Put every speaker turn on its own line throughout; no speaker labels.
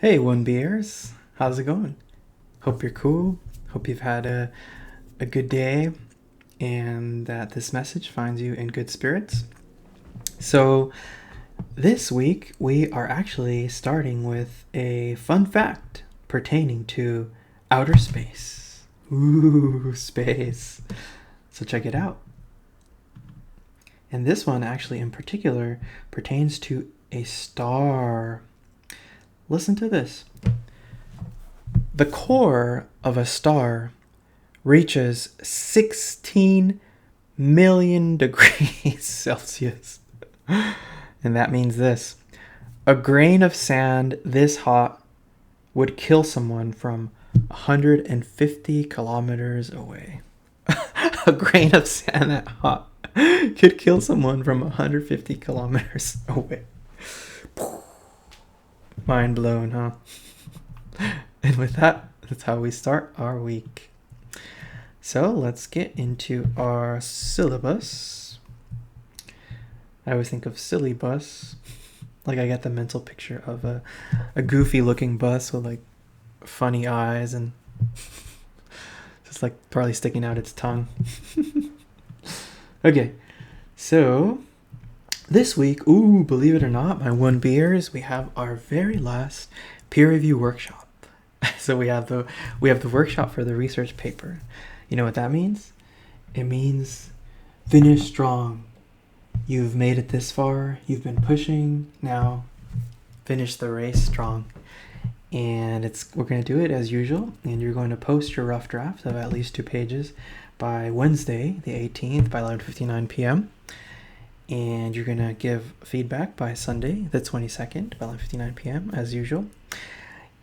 Hey, One Beers. How's it going? Hope you're cool. Hope you've had a good day and that this message finds you in good spirits. So, this week we are actually starting with a fun fact pertaining to outer space. Ooh, space. So, check it out. And this one actually in particular pertains to a star. Listen to this. The core of a star reaches 16 million degrees Celsius. And that means this. A grain of sand this hot would kill someone from 150 kilometers away. A grain of sand that hot could kill someone from 150 kilometers away. Mind blown, huh? And with that, that's how we start our week. So let's get into our syllabus. I always think of silly bus. Like I get the mental picture of a goofy looking bus with like funny eyes and just like probably sticking out its tongue. Okay, so this week, believe it or not, my one beers, we have our very last peer review workshop. So we have the workshop for the research paper. You know what that means? It means finish strong. You've made it this far. You've been pushing. Now finish the race strong. And we're going to do it as usual. And you're going to post your rough draft of at least 2 pages by Wednesday, the 18th, by 11:59 p.m. And you're going to give feedback by Sunday, the 22nd, by 11:59 p.m. as usual.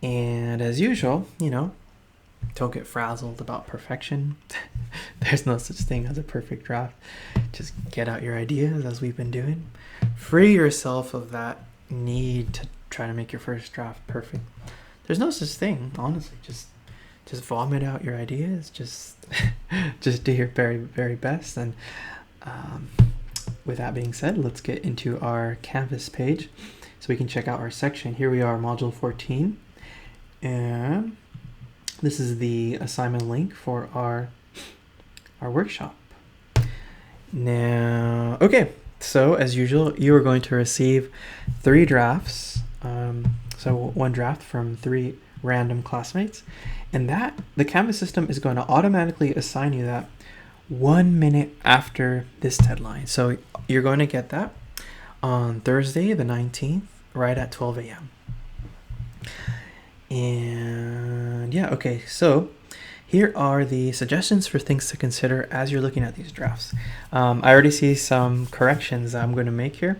And as usual, don't get frazzled about perfection. There's no such thing as a perfect draft. Just get out your ideas as we've been doing. Free yourself of that need to try to make your first draft perfect. There's no such thing, honestly. Just vomit out your ideas. Just do your very, very best. And with that being said, let's get into our Canvas page so we can check out our section. Here we are, Module 14. And this is the assignment link for our workshop. Now, okay, so as usual, you are going to receive 3 drafts. So 1 draft from 3 random classmates. And the Canvas system is going to automatically assign you that 1 minute after this deadline. So you're going to get that on Thursday, the 19th, right at 12 a.m. And yeah, okay, so here are the suggestions for things to consider as you're looking at these drafts. I already see some corrections I'm going to make here.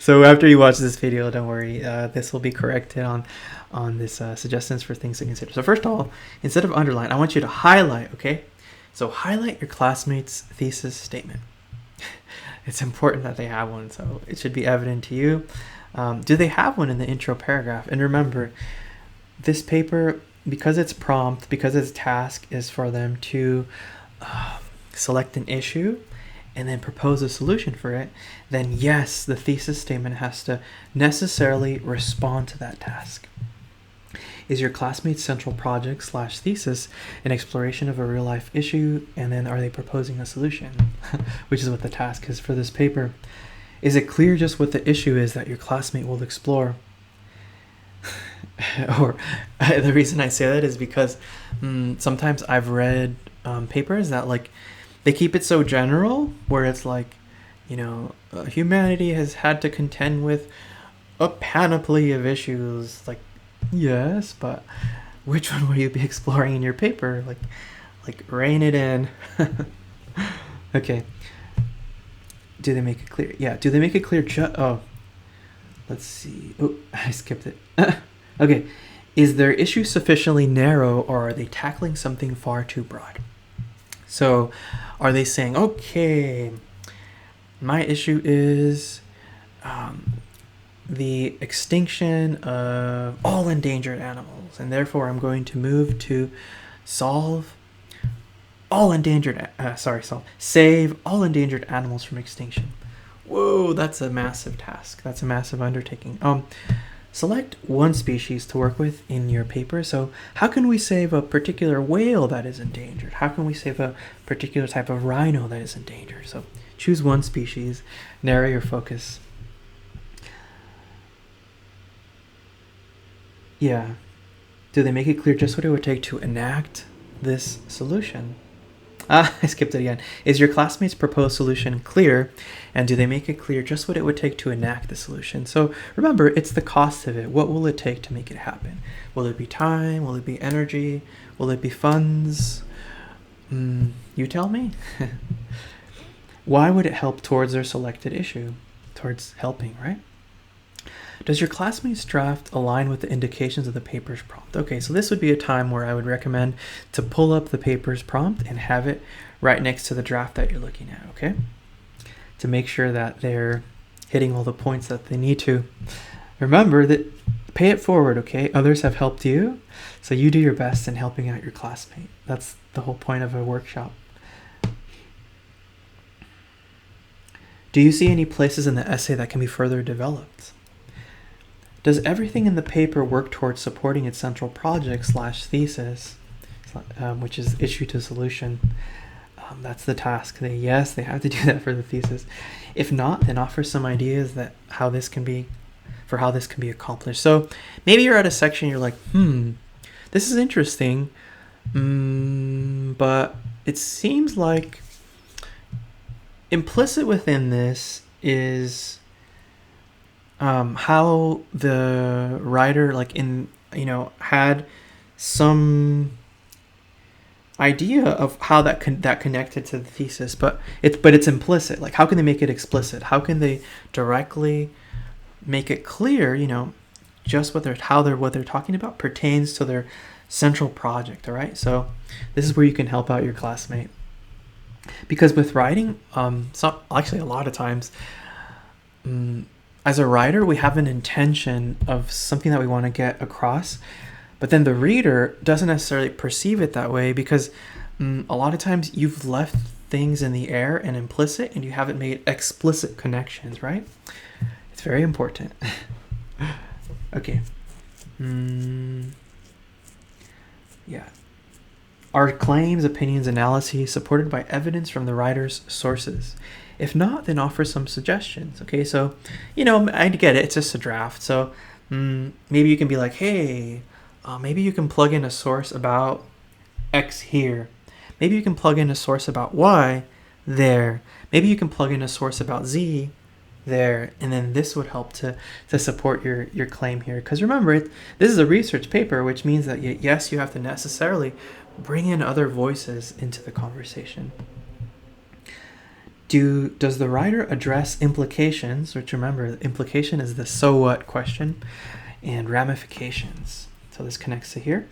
So after you watch this video, don't worry, this will be corrected on this suggestions for things to consider. So first of all, instead of underline, I want you to highlight, okay? So highlight your classmate's thesis statement. It's important that they have one, so it should be evident to you. Do they have one in the intro paragraph? And remember, this paper, because it's prompt, because its task is for them to select an issue and then propose a solution for it, then yes, the thesis statement has to necessarily respond to that task. Is your classmate's central project / thesis an exploration of a real life issue, and then are they proposing a solution? Which is what the task is for this paper. Is it clear just what the issue is that your classmate will explore? Or the reason I say that is because sometimes I've read papers that like they keep it so general where it's like, humanity has had to contend with a panoply of issues. Like, yes, but which one will you be exploring in your paper? Like rein it in. Okay. Do they make it clear? Yeah. Do they make it clear? Let's see. Oh, I skipped it. Okay. Is their issue sufficiently narrow, or are they tackling something far too broad? So are they saying, okay, my issue is the extinction of all endangered animals, and therefore I'm going to move to save all endangered animals from extinction. Whoa, that's a massive task. That's a massive undertaking. select one species to work with in your paper. So how can we save a particular whale that is endangered? How can we save a particular type of rhino that is endangered? So choose one species, narrow your focus. Yeah. Do they make it clear just what it would take to enact this solution? I skipped it again. Is your classmates' proposed solution clear? And do they make it clear just what it would take to enact the solution? So remember, it's the cost of it. What will it take to make it happen? Will it be time? Will it be energy? Will it be funds? You tell me. Why would it help towards their selected issue? Towards helping, right? Does your classmates' draft align with the indications of the paper's prompt? Okay, so this would be a time where I would recommend to pull up the paper's prompt and have it right next to the draft that you're looking at, okay? To make sure that they're hitting all the points that they need to. Remember that pay it forward, okay? Others have helped you, so you do your best in helping out your classmate. That's the whole point of a workshop. Do you see any places in the essay that can be further developed? Does everything in the paper work towards supporting its central project / thesis, which is issue to solution? That's the task. They have to do that for the thesis. If not, then offer some ideas that how this can be accomplished. So maybe you're at a section, you're like, this is interesting, but it seems like implicit within this is how the writer had some idea of how that connected to the thesis, but it's implicit. Like, how can they make it explicit? How can they directly make it clear, just what they're talking about pertains to their central project, all right? So this is where you can help out your classmate. Because with writing, actually a lot of times, as a writer, we have an intention of something that we want to get across, but then the reader doesn't necessarily perceive it that way because a lot of times you've left things in the air and implicit and you haven't made explicit connections, right? It's very important. Okay. Yeah. Are claims, opinions, analyses supported by evidence from the writer's sources? If not, then offer some suggestions. Okay, so, I get it. It's just a draft. So maybe you can be like, hey, maybe you can plug in a source about X here. Maybe you can plug in a source about Y there. Maybe you can plug in a source about Z there. And then this would help to support your claim here. Because remember, this is a research paper, which means that, yes, you have to necessarily bring in other voices into the conversation. Does the writer address implications, which remember, implication is the so what question, and ramifications? So this connects to here.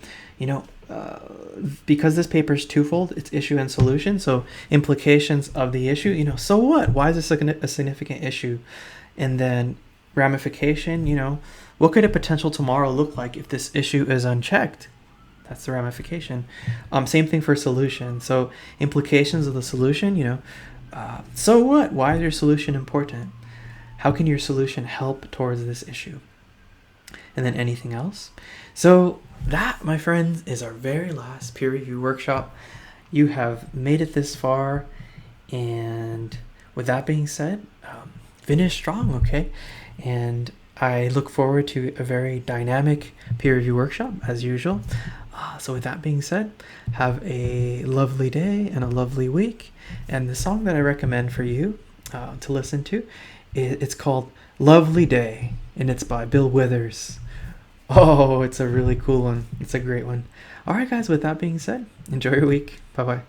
Because this paper is twofold, it's issue and solution. So implications of the issue, so what? Why is this a significant issue? And then ramification, what could a potential tomorrow look like if this issue is unchecked? That's the ramification. Same thing for solution. So implications of the solution, so what? Why is your solution important? How can your solution help towards this issue? And then anything else? So that, my friends, is our very last peer review workshop. You have made it this far. And with that being said, finish strong, okay? And I look forward to a very dynamic peer review workshop, as usual. So with that being said, have a lovely day and a lovely week. And the song that I recommend for you to listen to, it's called Lovely Day, and it's by Bill Withers. Oh, it's a really cool one. It's a great one. All right, guys, with that being said, enjoy your week. Bye-bye.